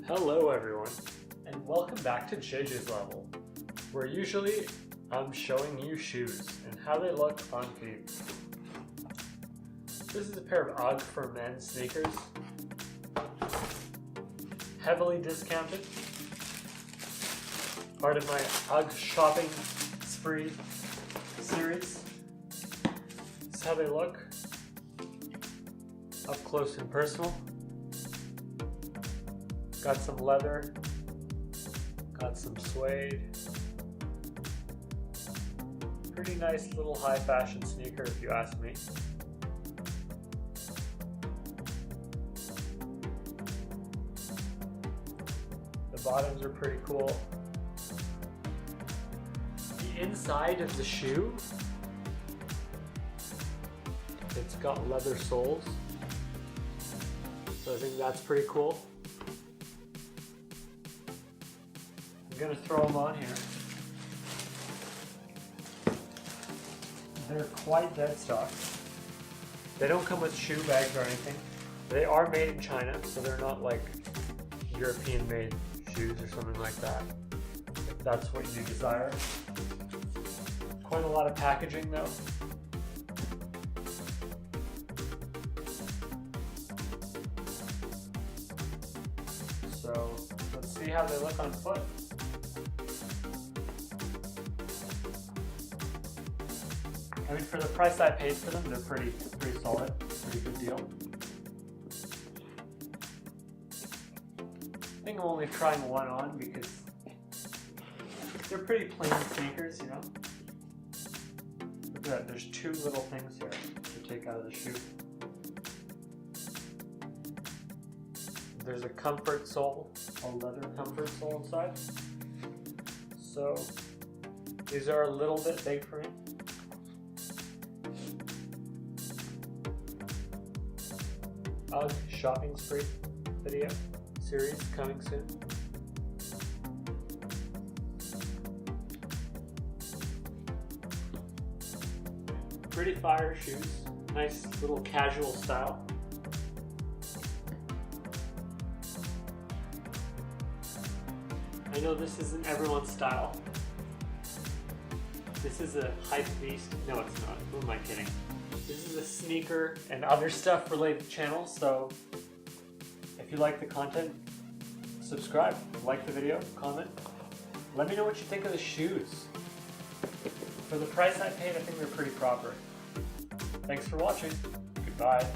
Hello everyone, and welcome back to JJ's Level, where usually I'm showing you shoes and how they look on feet. This is a pair of UGG for men sneakers, heavily discounted, part of my UGG shopping spree series. This is how they look, up close and personal. Got some leather, got some suede. Pretty nice little high fashion sneaker if you ask me. The bottoms are pretty cool. The inside of the shoe, it's got leather soles. So I think that's pretty cool. I'm gonna throw them on here. They're quite dead stock. They don't come with shoe bags or anything. They are made in China, so they're not like European made shoes or something like that, if that's what you desire. Quite a lot of packaging though. So let's see how they look on foot. I mean, for the price I paid for them, they're pretty solid, pretty good deal. I think I'm only trying one on because they're pretty plain sneakers, you know. Look at that, there's two little things here to take out of the shoe. There's a comfort sole, a leather comfort sole inside. So these are a little bit big for me. UGG shopping spree video series coming soon. Pretty fire shoes, nice little casual style. I know this isn't everyone's style. This is a hype beast. No, it's not. Who am I kidding? This is a sneaker and other stuff related channel, so if you like the content, subscribe, like the video, comment. Let me know what you think of the shoes. For the price I paid, I think they're pretty proper. Thanks for watching. Goodbye.